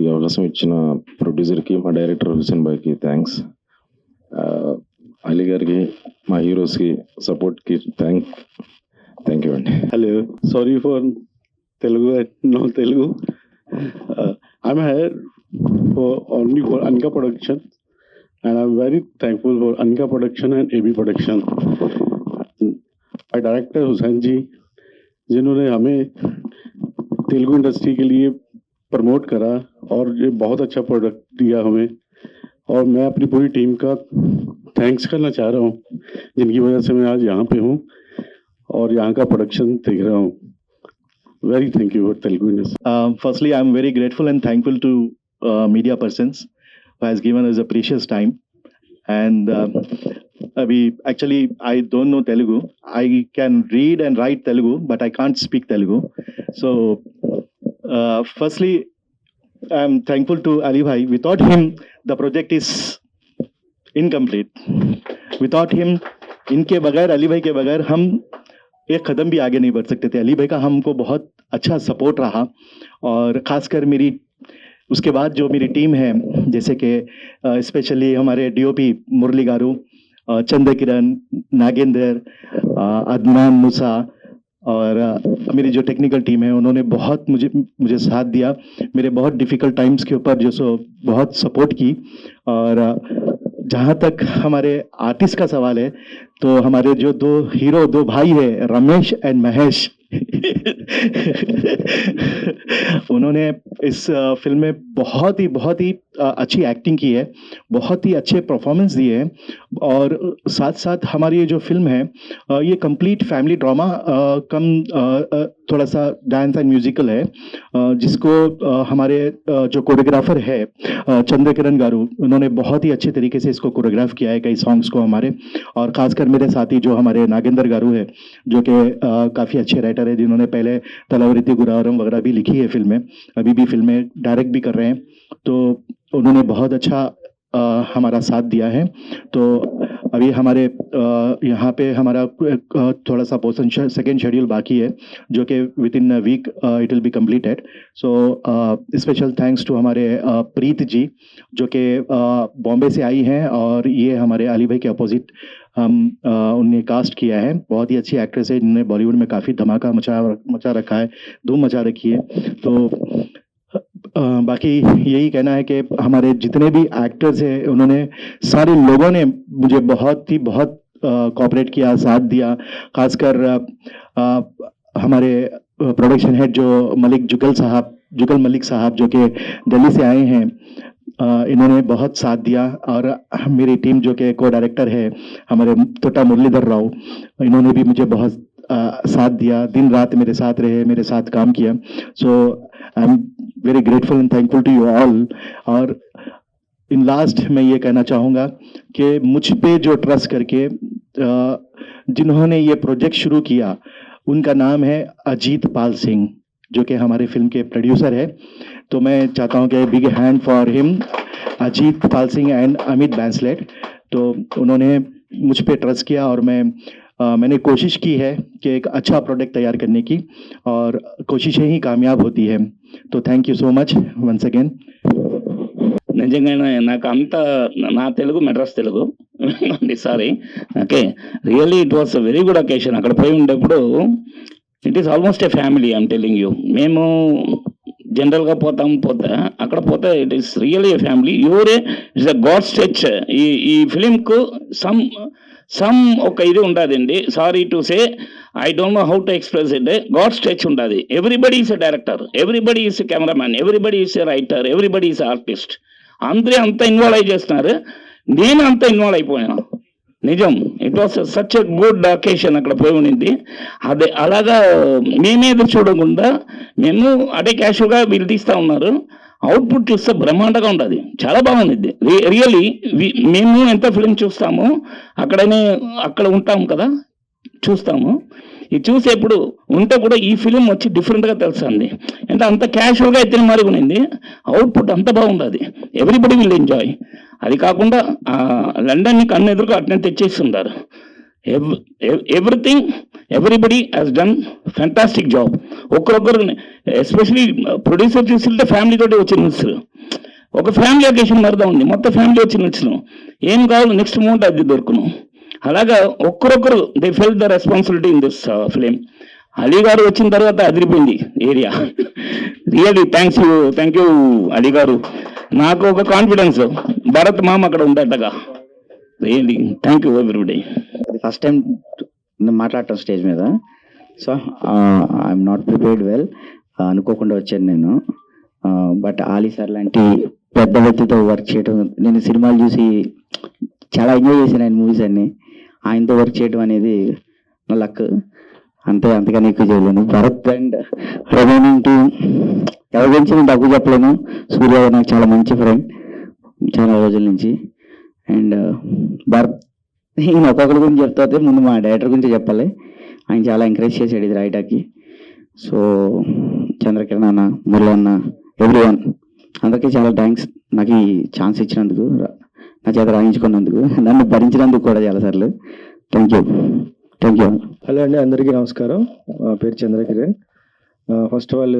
నాకు ఈ అవకాశం ఇచ్చిన ప్రొడ్యూసర్కి, మా డైరెక్టర్ హుసేన్ భాయ్కి థ్యాంక్స్. అలీ గారికి, మా హీరోస్కి సపోర్ట్కి థ్యాంక్ యూ అండి. Hello, sorry for Telugu, no Telugu. I'm here only for Anka Production, and I'm very thankful for Anka Production and AB Production. Director Hussain ji, जिन्होंने हमें तेलुगु इंडस्ट्री के लिए प्रमोट करा और ये बहुत अच्छा प्रोडक्ट दिया हमें, और मैं अपनी पूरी टीम का थैंक्स करना चाह रहा हूँ, जिनकी वजह से मैं आज यहाँ पे हूँ और यहाँ का प्रोडक्शन देख रहा हूँ. Very thank you for Telugu industry. Firstly, I'm very grateful and thankful to media persons who has given us a precious time. And actually I don't know Telugu. I can read and write Telugu, but I can't speak Telugu. So firstly, I'm thankful to Ali Bhai. Without him, the project is incomplete. Without him, इनके बगैर, अली भाई के बगैर हम एक कदम भी आगे नहीं बढ़ सकते थे. अली भाई का हमको बहुत अच्छा सपोर्ट रहा, और ख़ासकर मेरी उसके बाद जो मेरी टीम है, जैसे कि स्पेशली हमारे डीओपी मुरली गारू, चंद्रकिरण, नागेंद्र, अदनान मूसा, और मेरी जो टेक्निकल टीम है, उन्होंने बहुत मुझे साथ दिया. मेरे बहुत डिफ़िकल्ट टाइम्स के ऊपर जो सो बहुत सपोर्ट की. और जहाँ तक हमारे आर्टिस्ट का सवाल है, तो हमारे जो दो भाई है, रमेश एंड महेश, उन्होंने इस फिल्म में बहुत ही अच्छी एक्टिंग की है, बहुत ही अच्छे परफॉर्मेंस दिए हैं. और साथ साथ हमारी ये जो फिल्म है, ये कंप्लीट फैमिली ड्रामा कम थोड़ा सा डांस एंड म्यूजिकल है, जिसको हमारे जो कोरियोग्राफर है चंद्रकिरण गारू, उन्होंने बहुत ही अच्छे तरीके से इसको कोरियोग्राफ किया है, कई सॉन्ग्स को हमारे. और खासकर मेरे साथी जो हमारे नागेंद्र गारू है, जो कि काफ़ी अच्छे राइटर है, जिन्होंने पहले तलावरिति गुरावरम वगैरह भी लिखी है फिल्में, अभी भी फिल्में डायरेक्ट भी कर रहे हैं. तो उन्होंने बहुत अच्छा हमारा साथ दिया है. तो अभी हमारे यहाँ पे हमारा थोड़ा सा पोर्शन सेकेंड शेड्यूल बाकी है, जो कि within a week it will be completed. So special thanks to हमारे प्रीत जी, जो कि बॉम्बे से आई हैं, और ये हमारे अली भाई के अपोजिट उनने कास्ट किया है. बहुत ही अच्छी एक्ट्रेस है, जिन्होंने बॉलीवुड में काफ़ी धमाका मचा रखा है, धूम मचा रखी है. तो बाकी यही कहना है कि हमारे जितने भी एक्टर्स हैं, उन्होंने सारे लोगों ने मुझे बहुत कोऑपरेट किया, साथ दिया. खासकर हमारे प्रोडक्शन हेड जो जुगल मलिक साहब, जो कि दिल्ली से आए हैं, इन्होंने बहुत साथ दिया. और मेरी टीम जो कि को डायरेक्टर है हमारे तोटा मुरलीधर राव, इन्होंने भी मुझे बहुत साथ दिया, दिन रात मेरे साथ रहे, मेरे साथ काम किया. So I am very grateful and thankful to you all. और इन लास्ट मैं ये कहना चाहूँगा कि मुझ पे जो ट्रस्ट करके जिन्होंने ये प्रोजेक्ट शुरू किया, उनका नाम है अजीत पाल सिंह, जो कि हमारे फिल्म के प्रोड्यूसर है. तो मैं चाहता हूँ कि big hand for him, Ajit Pal Singh and Amit Bainslet. तो उन्होंने मुझ पे ट्रस्ट किया, और मैंने कोशिश की है कि एक अच्छा प्रोडक्ट तैयार करने की, और कोशिशें ही कामयाब होती है. तो thank you so much once again. నిజంగానే నాకు అంత నా Telugu Madras Telugu sorry. Okay, really it was a very good occasion. అక్కడ పోయి ఉండేప్పుడు it is almost a family, I'm telling you. మేము జనరల్గా పోతే అక్కడ పోతే it is really a family. You're it's a god's touch. ఈ ఫిలింకు సమ్ ఒక ఇది ఉంటుందండి, sorry to say, I don't know how to express it. God's స్టెచ్ ఉంటుంది. Everybody is a director, everybody is a cameraman, everybody is a writer, everybody is artist. అందరూ అంతా involve అయి చేస్తున్నారు. నేను అంతా ఇన్వాల్వ్ అయిపోయాను. నిజం, it was such a good occasion. అక్కడ పోయి ఉండింది. అదే అలాగా మేమే ఎదురు చూడకుండా మేము అదే క్యాషువల్గా వీళ్ళు తీస్తూ ఉన్నారు. అవుట్పుట్ చూస్తే బ్రహ్మాండంగా ఉంటుంది, చాలా బాగుంది. రియల్లీ మేము ఎంత ఫిలిం చూస్తామో అక్కడ ఉంటాము కదా, చూస్తాము. ఇది చూసేప్పుడు ఉంటే కూడా ఈ ఫిలిం వచ్చి డిఫరెంట్గా తెలుస్తుంది. అంటే అంత క్యాషువల్గా అయితే మరి ఉన్నింది. అవుట్పుట్ అంత బాగుంది. Everybody will enjoy. అది కాకుండా లండన్ని కన్ను ఎదురుగా అట్నే తెచ్చేస్తున్నారు. Everything, everybody has done fantastic job. ఒక్కరొక్కరు, ఎస్పెషలీ ప్రొడ్యూసర్ చూస్తుంటే ఫ్యామిలీతోటి వచ్చి చూస్తారు. ఒక ఫ్యామిలీ అకేషన్ మరదా ఉంది, మొత్తం ఫ్యామిలీ వచ్చి నచ్చినాం, ఏం కావాలి నెక్స్ట్ మూమెంట్ అది దొరుకును. అలాగా ఒక్కరొక్కరు they felt the responsibility in this film. Ali గారు వచ్చిన తర్వాత అదిరిపోయింది area. Really thank you Ali గారు. నాకు ఒక కాన్ఫిడెన్స్, భరత్ మామ అక్కడ ఉండటగా. Really thank you everybody. First time మాట్లాడటం స్టేజ్ మీద, so I'm not prepared well, అనుకోకుండా వచ్చాను నేను. బట్ ఆలీ సార్ లాంటి పెద్ద వ్యక్తితో వర్క్ చేయడం, నేను సినిమాలు చూసి చాలా ఎంజాయ్ చేశాను ఆయన మూవీస్ అన్ని. ఆయనతో వర్క్ చేయడం అనేది నా లక్, అంతకన్నా ఎక్కువ చేయలేను. భరత్ అండ్ రిమైనింగ్ టీమ్ ఎవరి గురించి నేను తక్కువ చెప్పలేను. సూర్య నాకు చాలా మంచి ఫ్రెండ్ చాలా రోజుల నుంచి. అండ్ భరత్ ఈయన ఒక్కొక్కరి గురించి చెప్తే ముందు మా డైరెక్టర్ గురించి చెప్పాలి. ఆయన చాలా ఎంకరేజ్ చేశాడు ఇది రాయటానికి. సో చంద్రకిరణ్ అన్న, మురళి అన్న, ఎవ్రీవన్ అందరికీ చాలా థ్యాంక్స్ నాకు ఈ ఛాన్స్ ఇచ్చినందుకు, నా చేత రాయించుకున్నందుకు, నన్ను భరించినందుకు కూడా చాలాసార్లు థ్యాంక్ యూ. హలో అండి, అందరికీ నమస్కారం. నా పేరు చంద్రకిరణ్. ఫస్ట్ ఆఫ్ ఆల్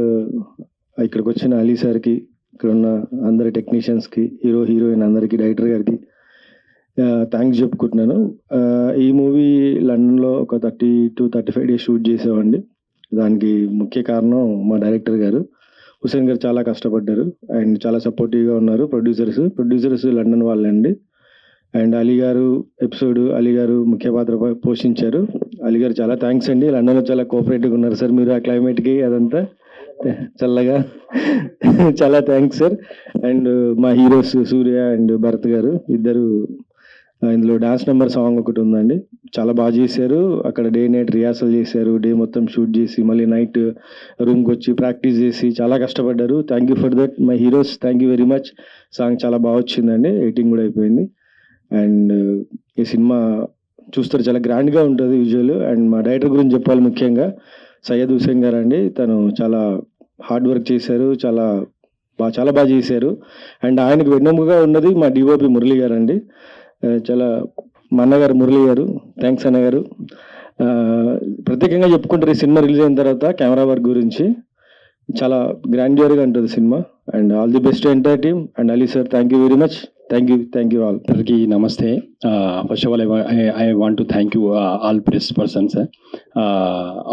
ఇక్కడికి వచ్చిన అలీ సార్కి, ఇక్కడ ఉన్న అందరి టెక్నీషియన్స్కి, హీరోయిన్ అందరికీ, డైరెక్టర్ గారికి థ్యాంక్స్ చెప్పుకుంటున్నాను. ఈ మూవీ లండన్లో ఒక 30 to 35 days షూట్ చేసామండి. దానికి ముఖ్య కారణం మా డైరెక్టర్ గారు హుసేన్ గారు చాలా కష్టపడ్డారు అండ్ చాలా సపోర్టివ్గా ఉన్నారు. ప్రొడ్యూసర్స్ లండన్ వాళ్ళండి. అండ్ అలీ గారు అలీ గారు ముఖ్య పాత్ర పోషించారు. అలీ గారు చాలా థ్యాంక్స్ అండి. లండన్లో చాలా కోఆపరేటివ్గా ఉన్నారు సార్ మీరు, ఆ క్లైమేట్కి అదంతా చల్లగా. చాలా థ్యాంక్స్ సార్. అండ్ మా హీరోస్ సూర్య అండ్ భరత్ గారు ఇద్దరు, ఇందులో డాన్స్ నెంబర్ సాంగ్ ఒకటి ఉందండి, చాలా బాగా చేశారు. అక్కడ డే నైట్ రిహార్సల్ చేశారు, డే మొత్తం షూట్ చేసి మళ్ళీ నైట్ రూమ్కి వచ్చి ప్రాక్టీస్ చేసి చాలా కష్టపడ్డారు. Thank you for that my heroes, thank you very much. Song చాలా బాగా వచ్చిందండి, ఎడిటింగ్ కూడా అయిపోయింది. అండ్ ఈ సినిమా చూస్తారు చాలా గ్రాండ్గా ఉంటుంది విజువల్. అండ్ మా డైరెక్టర్ గురించి చెప్పాలి, ముఖ్యంగా సయ్యద్ హుసేన్ గారు అండి. తను చాలా హార్డ్ వర్క్ చేశారు, చాలా బాగా చేశారు. అండ్ ఆయనకు వెన్నెముకగా ఉన్నది మా డిఓపి మురళి గారు అండి. చాలా మా అన్నగారు మురళి గారు, థ్యాంక్స్ అన్నగారు. ప్రత్యేకంగా చెప్పుకుంటారు ఈ సినిమా రిలీజ్ అయిన తర్వాత కెమెరా వర్క్ గురించి. చాలా గ్రాండ్యూర్గా ఉంటుంది సినిమా. And all the best entire team. And Ali sir thank you very much. Thank you all. అందరికీ namaste. First of all I want to thank you all press person sir,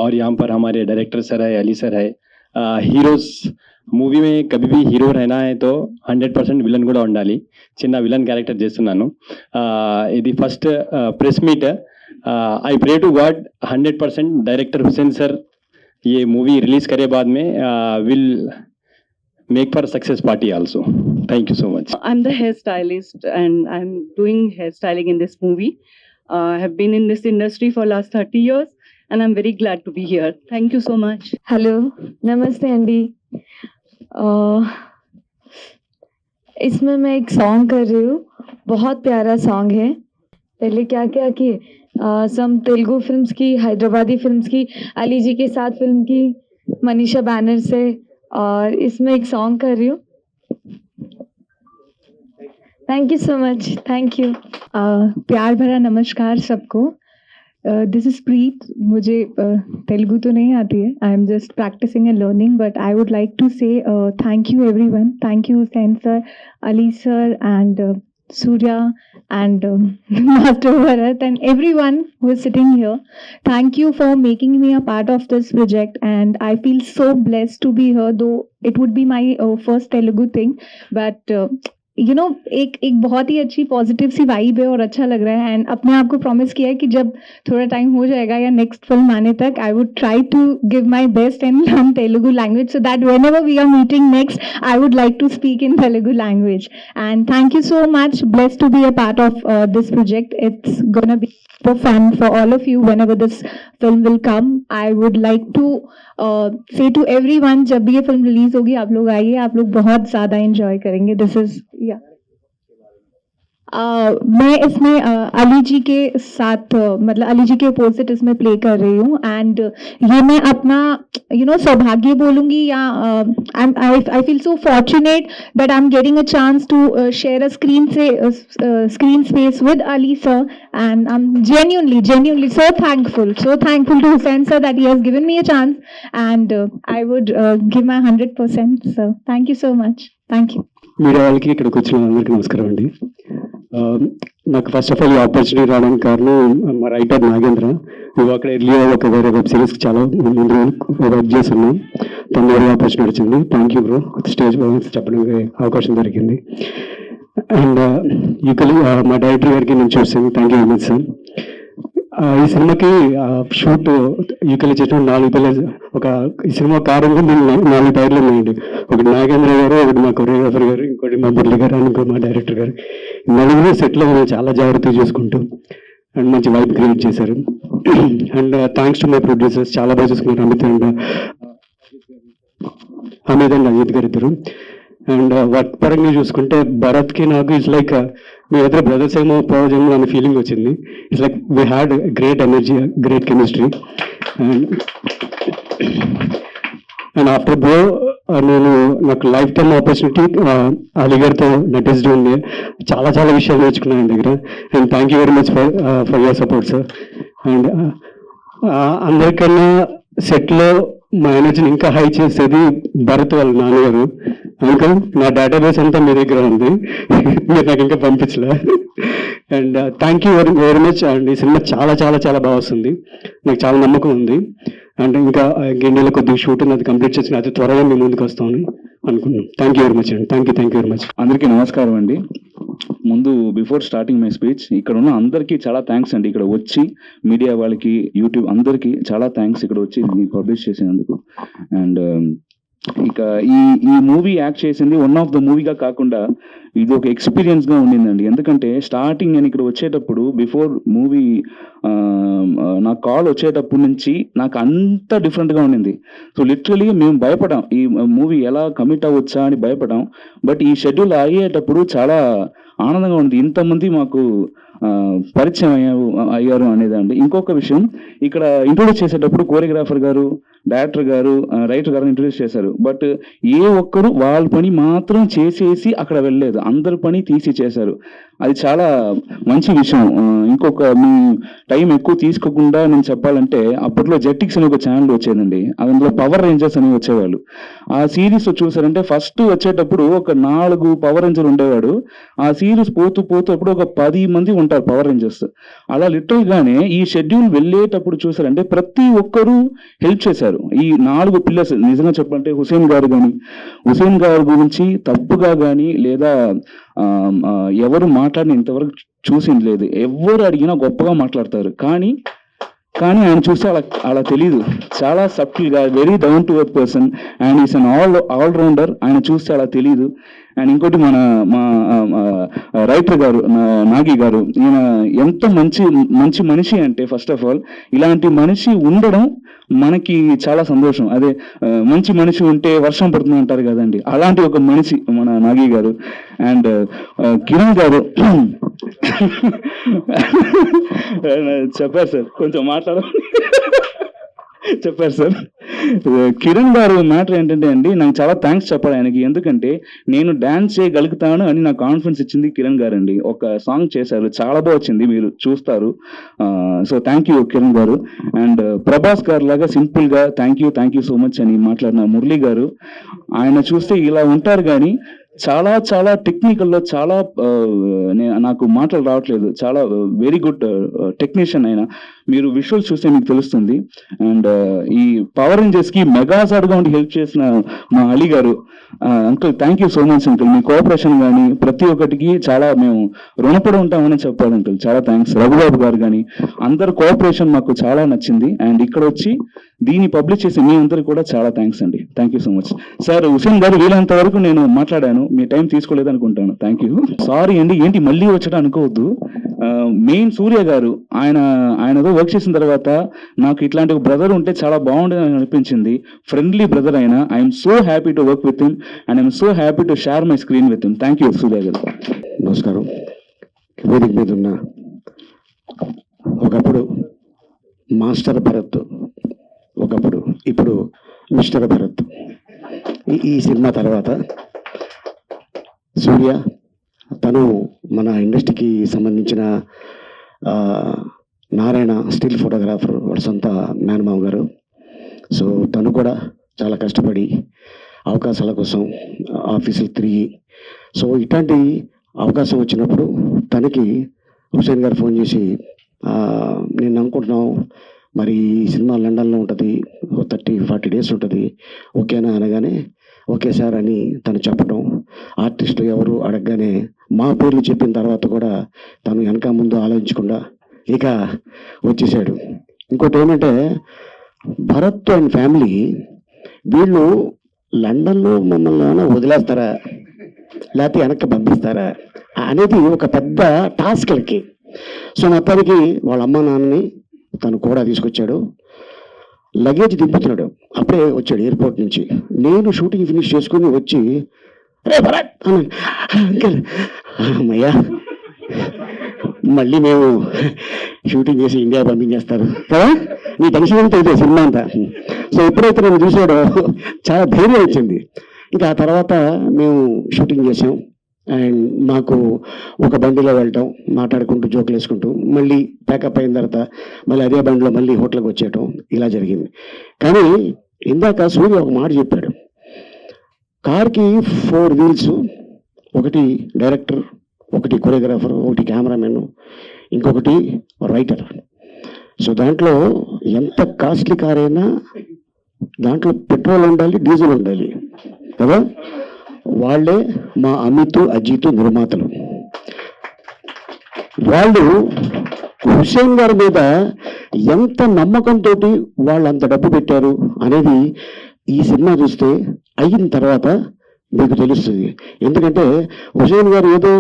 और यहाँ पर हमारे डायरेक्टर सर है, अली सर है. हीरोज మూవీ में कभी भी हीरो रहना है तो 100% విలన్ కూడా ఉండాలి. చిన్న విలన్ క్యారెక్టర్ చేస్తున్నాను. ఇది first press meet. I pray to God 100% director Hussain sir ये मूवी रिलीज करे बाद में will make for success party also. Thank you so much. I'm the hairstylist and I'm doing hairstyling in this movie. I have been in this industry for last 30 years and I'm very glad to be here. Thank you so much. Hello नमस्ते अंडी. इसमें मैं एक song कर रही हूँ, बहुत प्यारा सॉन्ग है. पहले क्या क्या किए, सम तेलुगु फिल्म्स की, हैदराबादी फिल्म्स की, अली जी के साथ फिल्म की, मनीषा बैनर से, और इसमें एक सॉन्ग कर रही हूँ. Thank you so much. Thank you. प्यार भरा नमस्कार सबको. This is Preet. मुझे तेलुगु तो नहीं आती है, I am just practising and learning, but I would like to say thank you everyone. Thank you Hussain sir, Ali sir and Surya and Master Bharat and everyone who is sitting here. Thank you for making me a part of this project and I feel so blessed to be here, though it would be my first Telugu thing, but you know एक बहुत ही अच्छी positive सी vibe है और अच्छा लग रहा है. And अपने आप को प्रॉमिस किया है कि जब थोड़ा टाइम हो जाएगा या नेक्स्ट फिल्म आने तक I would try to give my best and learn Telugu language so that whenever we are meeting next I would like to speak in Telugu language. And thank you so much. Blessed to be a part of this project. It's gonna be super fun for all of you whenever this film will come. I would like to say to everyone, जब भी ये film release होगी आप लोग आइए, आप लोग बहुत ज़्यादा एंजॉय करेंगे. दिस इज मैं इसमें अली जी के साथ मतलब अली जी के अपोजिट इसमें प्ले कर रही हूँ. एंड ये मैं अपना सौभाग्य बोलूँगी या I feel so fortunate that I am getting a chance to share a screen space with Ali sir. And I am genuinely so thankful to Hussain sir that he has given me a chance, and I would give my 100%. So thank you so much. Thank you. Media వాళ్ళకి ఇక్కడికి వచ్చిన అందరికీ నమస్కారం అండి. నాకు first of all ఈ opportunity రావడానికి కారణం మా రైటర్ నాగేంద్ర. నువ్వు అక్కడ ఎర్లీగా ఒక వేరే వెబ్ సిరీస్కి చాలా ముందు వర్క్ చేస్తున్నాం. తన వేరే ఆపర్చునిటీ వచ్చింది. థ్యాంక్ యూ బ్రో, స్టేజ్ చెప్పడానికి అవకాశం దొరికింది. అండ్ యూకలీ మా డైరెక్టర్ గారికి నేను చూస్తాను. Thank you very much sir. ఈ సినిమాకి షూట్ యూకలీ చేసిన 4 పిల్లలు, ఈ సినిమా కారు ఉంది, 4 టైర్లు ఉన్నాయండి. ఒకటి నాగేంద్ర గారు, ఒకటి మా కొరియోగ్రాఫర్ గారు, ఇంకోటి మా మురళి గారు, ఇంకో మా డైరెక్టర్ గారు. 4 సెట్లో చాలా జాగ్రత్తగా చూసుకుంటూ అండ్ మంచి వైబ్ క్రియేట్ చేశారు. And thanks to my producers, చాలా బాగా చూసుకున్నారు. అమిత్ అండ్ అజిత్ గారు ఇద్దరు. అండ్ వర్క్ పరంగా చూసుకుంటే భరత్కి నాకు ఇట్స్ లైక్ మేమిద్దరు బ్రదర్స్ ఏమో పోవజేమో అనే ఫీలింగ్ వచ్చింది. It's like we had great energy, great chemistry. And after bro నాకు లైఫ్ టైమ్ ఆపర్చునిటీ అలీ గారితో నటిస్తూ ఉంది. చాలా చాలా విషయాలు నేర్చుకున్నాను ఆయన దగ్గర. And thank you very much for your support sir. And అందరికన్నా సెట్లో మా ఎనర్జీని ఇంకా హై చేసేది భరత్ వాళ్ళ నాన్నగారు. అంకల్, నా డేటాబేస్ అంతా మీ దగ్గర ఉంది, మీరు నాకు ఇంకా పంపించలే. And thank you very much. And ఈ సినిమా చాలా చాలా చాలా బాగా వస్తుంది, నాకు చాలా నమ్మకం ఉంది. అండ్ ఇంకా ఇండియాలో కొద్దిగా షూట్ అది కంప్లీట్ చేసి అది త్వరగా మీ ముందుకు వస్తామని అనుకున్నాం. థ్యాంక్ యూ వెరీ మచ్ అండి. Thank you very much. అందరికీ నమస్కారం అండి. ముందు బిఫోర్ స్టార్టింగ్ మై స్పీచ్, ఇక్కడ ఉన్న అందరికీ చాలా థ్యాంక్స్ అండి. ఇక్కడ వచ్చి మీడియా వాళ్ళకి, యూట్యూబ్ అందరికీ చాలా థ్యాంక్స్ ఇక్కడ వచ్చి పబ్లిష్ చేసినందుకు. అండ్ ఇక ఈ మూవీ యాక్ట్ చేసింది వన్ ఆఫ్ ద మూవీగా కాకుండా ఇది ఒక ఎక్స్పీరియన్స్గా ఉండిందండి. ఎందుకంటే స్టార్టింగ్ నేను ఇక్కడ వచ్చేటప్పుడు బిఫోర్ మూవీ నాకు కాల్ వచ్చేటప్పటి నుంచి నాకు అంత డిఫరెంట్గా ఉండింది. సో లిటరలీ మేము భయపడాం, ఈ మూవీ ఎలా కమిట్ అవ్వచ్చా అని భయపడాం. బట్ ఈ షెడ్యూల్ అయ్యేటప్పుడు చాలా ఆనందంగా ఉంది. ఇంతమంది మాకు పరిచయం అయ్యారు అనేదండి. ఇంకొక విషయం, ఇక్కడ ఇంట్రొడ్యూస్ చేసేటప్పుడు కోరియోగ్రాఫర్ గారు, డైరెక్టర్ గారు, రైటర్ గారు ఇంట్రొడ్యూస్ చేశారు. బట్ ఏ ఒక్కరు వాళ్ళ పని మాత్రం చేసేసి అక్కడ వెళ్ళలేదు, అందరి పని తీసి చేశారు. అది చాలా మంచి విషయం. ఇంకొక మీ టైం ఎక్కువ తీసుకోకుండా నేను చెప్పాలంటే, అప్పట్లో జెట్టిక్స్ అని ఒక ఛానల్ వచ్చేదండి, అందులో పవర్ రేంజర్స్ అని వచ్చేవాళ్ళు. ఆ సిరీస్ చూసారంటే ఫస్ట్ వచ్చేటప్పుడు ఒక 4 పవర్ రేంజర్ ఉండేవాడు. ఆ సిరీస్ పోతూ అప్పుడు ఒక 10 మంది ఉంటారు పవర్ రేంజర్స్. అలా లిటరల్ గానే ఈ షెడ్యూల్ వెళ్ళేటప్పుడు చూసారంటే ప్రతి ఒక్కరూ హెల్ప్ చేశారు. ఈ 4 పిల్లర్స్ నిజంగా చెప్పాలంటే హుసేన్ గారి గురించి తప్పుగా కానీ లేదా ఎవరు మాట్లాడిన ఇంతవరకు చూసింది లేదు. ఎవరు అడిగినా గొప్పగా మాట్లాడతారు, కానీ ఆయన చూస్తే అలా తెలీదు. చాలా సబ్టిల్గా, very down to earth person and is an all rounder. ఆయన చూస్తే అలా తెలీదు. అండ్ ఇంకోటి మా రైటర్ గారు నాగి గారు, ఈయన ఎంత మంచి మనిషి అంటే, ఫస్ట్ ఆఫ్ ఆల్ ఇలాంటి మనిషి ఉండడం మనకి చాలా సంతోషం. అదే మంచి మనిషి ఉంటే వర్షం పడుతుంది అంటారు కదండి, అలాంటి ఒక మనిషి మన నాగి గారు. అండ్ కిరణ్ గారు చెప్పారు సార్, కొంచెం చెప్పారు సార్. కిరణ్ గారు మ్యాటర్ ఏంటంటే అండి, నాకు చాలా థ్యాంక్స్ చెప్పాలి ఆయనకి. ఎందుకంటే నేను డాన్స్ చేయగలుగుతాను అని నాకు కాన్ఫిడెన్స్ ఇచ్చింది కిరణ్ గారు అండి. ఒక సాంగ్ చేశారు, చాలా బాగా వచ్చింది, మీరు చూస్తారు. సో థ్యాంక్ యూ కిరణ్ గారు. అండ్ ప్రభాస్ గారు లాగా సింపుల్గా థ్యాంక్ యూ సో మచ్ అని మాట్లాడిన మురళి గారు, ఆయన చూస్తే ఇలా ఉంటారు కానీ చాలా చాలా టెక్నికల్లో చాలా నాకు మాటలు రావట్లేదు, చాలా వెరీ గుడ్ టెక్నీషియన్ ఆయన. మీరు విజువల్స్ చూస్తే మీకు తెలుస్తుంది. అండ్ ఈ పవర్ రేంజర్స్కి మెగాజార్గా ఉండి హెల్ప్ చేసిన మా అలీ గారు, uncle thank you so much uncle. Me cooperation కానీ ప్రతి ఒక్కటికి చాలా మేము రుణపడి ఉంటామని చెప్పాలి అంకుల్. చాలా థ్యాంక్స్. రఘుబాబు గారు కానీ అందరు కోఆపరేషన్ మాకు చాలా నచ్చింది. అండ్ ఇక్కడ వచ్చి దీన్ని పబ్లిష్ చేసి మీ అందరికి కూడా చాలా థ్యాంక్స్ అండి. Thank you so much sir. Hussain గారు వీలైనంత వరకు నేను మాట్లాడాను, మీ టైం తీసుకోలేదు అనుకుంటాను. Thank you. సారీ అండి, ఏంటి మళ్ళీ వచ్చాడు అనుకోవద్దు. మెయిన్ సూర్య గారు, ఆయనతో వర్క్ చేసిన తర్వాత నాకు ఇట్లాంటి ఒక బ్రదర్ ఉంటే చాలా బాగుండేదని అనిపించింది. ఫ్రెండ్లీ బ్రదర్ ఆయన. I'm so happy to work with him and I'm so happy to share my screen with him. Thank you Surya గారు. నమస్కారం. వేదిక మీద ఉన్న ఒకప్పుడు మాస్టర్ భరత్, ఇప్పుడు మిస్టర్ భరత్. ఈ సినిమా తర్వాత సూర్య, తను మన ఇండస్ట్రీకి సంబంధించిన నారాయణ స్టిల్ ఫోటోగ్రాఫర్, వాడు సొంత మేనమావ గారు. సో తను కూడా చాలా కష్టపడి అవకాశాల కోసం ఆఫీసులు తిరిగి సో ఇట్లాంటి అవకాశం వచ్చినప్పుడు తనకి హుసేన్ గారు ఫోన్ చేసి నేను అనుకుంటున్నావు మరి ఈ సినిమా లండన్లో ఉంటుంది 30-40 డేస్ ఉంటుంది, ఓకేనా అనగానే ఓకే సార్ అని తను చెప్పడం, ఆర్టిస్టు ఎవరు అడగగానే మా పేర్లు చెప్పిన తర్వాత కూడా తను వెనక ముందు ఆలోచించకుండా ఇక వచ్చేసాడు. ఇంకోటి ఏమంటే భరత్ అండ్ ఫ్యామిలీ వీళ్ళు లండన్లో మమ్మల్ని వదిలేస్తారా లేకపోతే వెనక్కి పంపిస్తారా అనేది ఒక పెద్ద టాస్క్లకి. సో మొత్తానికి వాళ్ళ అమ్మ నాన్నని తను కూడా తీసుకొచ్చాడు, లగేజ్ దింపుతున్నాడు. అప్పుడే వచ్చాడు ఎయిర్పోర్ట్ నుంచి. నేను షూటింగ్ ఫినిష్ చేసుకుని వచ్చి రే భరత్ అంకల్ అమ్మయ్యా మళ్ళీ మేము షూటింగ్ చేసి ఇండియా పంపించేస్తారు కదా, నీ టెన్షన్ అంతా ఇదే సినిమా అంతా. సో ఎప్పుడైతే నేను చూసాడో చాలా ధైర్యం వచ్చింది. ఇంకా ఆ తర్వాత మేము షూటింగ్ చేసాం. అండ్ మాకు ఒక బండిలో వెళ్ళటం, మాట్లాడుకుంటూ జోకులు వేసుకుంటూ మళ్ళీ ప్యాకప్ అయిన తర్వాత మళ్ళీ అదే బండిలో మళ్ళీ హోటల్కి వచ్చేయటం ఇలా జరిగింది. కానీ ఇందాక సూర్య ఒక మాట చెప్పాడు, కార్కి 4 వీల్స్, ఒకటి డైరెక్టర్, ఒకటి కొరియోగ్రాఫర్, ఒకటి కెమెరామెన్, ఇంకొకటి రైటర్. సో దాంట్లో ఎంత కాస్ట్లీ కార్ అయినా దాంట్లో పెట్రోల్ ఉండాలి, డీజిల్ ఉండాలి కదా. వాళ్ళే మా అమిత్ అజిత్ నిర్మాతలు. వాళ్ళు హుసేన్ గారి మీద ఎంత నమ్మకంతో వాళ్ళు అంత డబ్బు పెట్టారు అనేది ఈ సినిమా చూస్తే అయిన తర్వాత మీకు తెలుస్తుంది. ఎందుకంటే హుసేన్ గారు ఏదో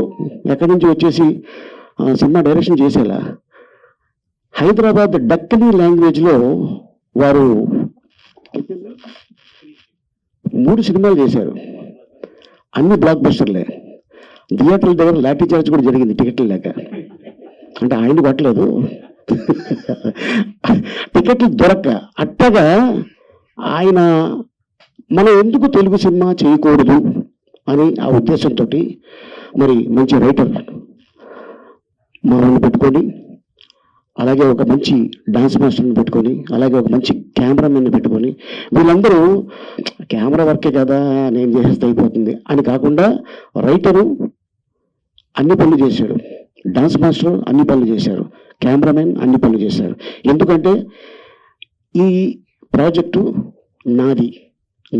ఎక్కడి నుంచి వచ్చేసి సినిమా డైరెక్షన్ చేసేలా, హైదరాబాద్ డక్కనీ లాంగ్వేజ్లో వారు 3 సినిమాలు చేశారు. అన్ని బ్లాక్ బస్టర్లే. థియేటర్ల దగ్గర లాఠీ చార్జ్ కూడా జరిగింది టికెట్లు లేక. అంటే ఆయన పట్టలేదు, టికెట్లు దొరక్క. అట్టగా ఆయన మనం ఎందుకు తెలుగు సినిమా చేయకూడదు అని ఆ ఉద్దేశంతో మరి మంచి రైటర్ మనల్ని పెట్టుకొని, అలాగే ఒక మంచి డాన్స్ మాస్టర్ని పెట్టుకొని, అలాగే ఒక మంచి కెమెరామెన్ని పెట్టుకొని, వీళ్ళందరూ కెమెరా వర్కే కదా నేను చేసేస్తే అయిపోతుంది అని కాకుండా రైటరు అన్ని పనులు చేశాడు, డాన్స్ మాస్టర్ అన్ని పనులు చేశారు, కెమెరామెన్ అన్ని పనులు చేశారు. ఎందుకంటే ఈ ప్రాజెక్టు నాది,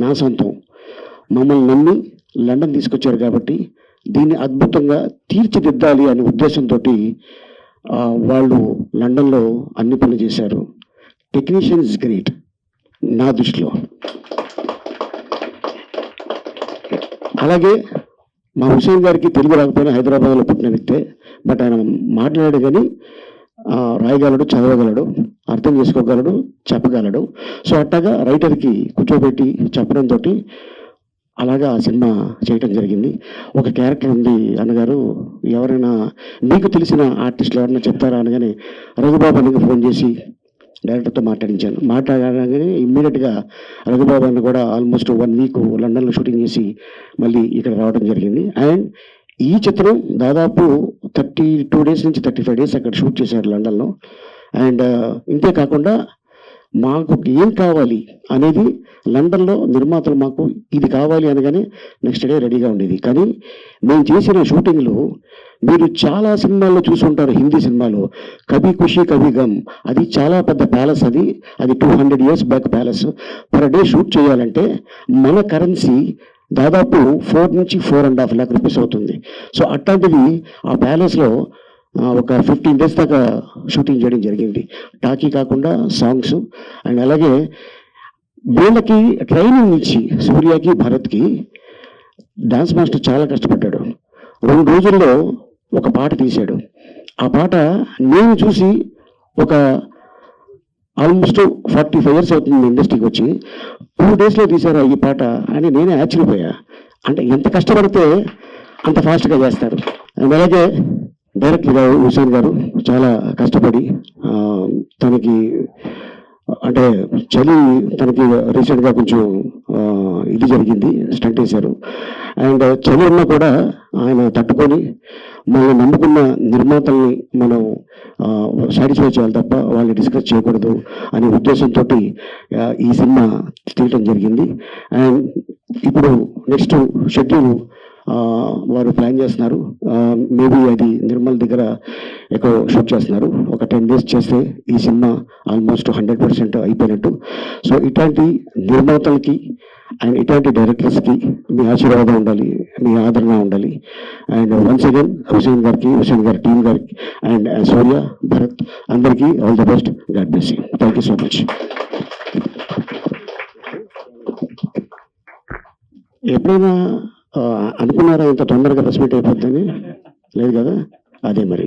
నా సొంతం. మమ్మల్ని నమ్మి లండన్ తీసుకొచ్చారు కాబట్టి దీన్ని అద్భుతంగా తీర్చిదిద్దాలి అనే ఉద్దేశంతో వాళ్ళు లండన్లో అన్ని పనులు చేశారు. టెక్నీషియన్ ఇస్ గ్రేట్ నా దృష్టిలో. అలాగే మా హుసేన్ గారికి తెలుగు రాకపోయినా హైదరాబాద్లో పుట్టిన వ్యక్తే, బట్ ఆయన మాట్లాడాడు కానీ రాయగలడు, చదవగలడు, అర్థం చేసుకోగలడు, చెప్పగలడు. సో అట్టగా రైటర్కి కూర్చోబెట్టి చెప్పడంతో అలాగా ఆ సినిమా చేయటం జరిగింది. ఒక క్యారెక్టర్ ఉంది అన్నగారు, ఎవరైనా మీకు తెలిసిన ఆర్టిస్టులు ఎవరైనా చెప్తారా అనగానే రఘుబాబు అన్నకి ఫోన్ చేసి డైరెక్టర్తో మాట్లాడగానే ఇమ్మీడియట్గా రఘుబాబు అన్న కూడా ఆల్మోస్ట్ 1 వీక్ లండన్లో షూటింగ్ చేసి మళ్ళీ ఇక్కడ రావడం జరిగింది. అండ్ ఈ చిత్రం దాదాపు 32 డేస్ నుంచి 35 డేస్ అక్కడ షూట్ చేశారు లండన్లో. అండ్ ఇంతే కాకుండా మాకు ఏం కావాలి అనేది లండన్లో నిర్మాతలు మాకు ఇది కావాలి అనగానే నెక్స్ట్ డే రెడీగా ఉండేది. కానీ మేము చేసిన షూటింగ్లో మీరు చాలా సినిమాల్లో చూసుంటారు, హిందీ సినిమాలో కభీ ఖుషీ కభీ గమ్, అది చాలా పెద్ద ప్యాలెస్, అది 200 years back palace. Per day shoot చేయాలంటే మన కరెన్సీ దాదాపు 4 నుంచి 4.5 lakh రూపీస్ అవుతుంది. సో అట్లాంటిది ఆ ప్యాలెస్లో ఒక 15 days దాకా షూటింగ్ చేయడం జరిగింది. టాకీ కాకుండా సాంగ్స్. అండ్ అలాగే వీళ్ళకి ట్రైనింగ్ ఇచ్చి సూర్యకి భరత్కి డాన్స్ మాస్టర్ చాలా కష్టపడ్డాడు. 2 రోజుల్లో ఒక పాట తీశాడు. ఆ పాట నేను చూసి ఒక ఆల్మోస్ట్ 45 years అవుతుంది ఇండస్ట్రీకి వచ్చి, 2 daysలో తీశారా ఈ పాట అని నేనే ఆశ్చర్యపోయా. అంటే ఎంత కష్టపడితే అంత ఫాస్ట్గా చేస్తారు. అండ్ అలాగే డైరెక్టర్ గారు హుసేన్ గారు చాలా కష్టపడి తనకి అంటే చలి తనకి రీసెంట్గా కొంచెం ఇది జరిగింది, స్టంట్ వేశారు. అండ్ చలి ఉన్నా కూడా ఆయన తట్టుకొని మనం నమ్ముకున్న నిర్మాతల్ని మనం సాటిస్ఫై చేయాలి తప్ప వాళ్ళని డిస్కస్ చేయకూడదు అనే ఉద్దేశంతో ఈ సినిమా తీయటం జరిగింది. అండ్ ఇప్పుడు నెక్స్ట్ షెడ్యూల్ వారు ప్లాన్ చేస్తున్నారు. మేబీ అది నిర్మల్ దగ్గర ఎక్కడో షూట్ చేస్తున్నారు. ఒక 10 days చేస్తే ఈ సినిమా ఆల్మోస్ట్ 100% అయిపోయినట్టు. సో ఇట్లాంటి నిర్మాతలకి అండ్ ఇట్లాంటి డైరెక్టర్స్కి మీ ఆశీర్వాదం ఉండాలి, మీ ఆదరణ ఉండాలి. అండ్ వన్స్ అగైన్ హుసేన్ గారి టీం గారికి అండ్ సూర్య, భరత్ అందరికీ all the best. God bless you. Thank you so much. ఎప్పుడైనా అనుకున్నారా ఇంత తొందరగా రెస్పెక్ట్ అయిపోద్దని? లేదు కదా, అదే మరి.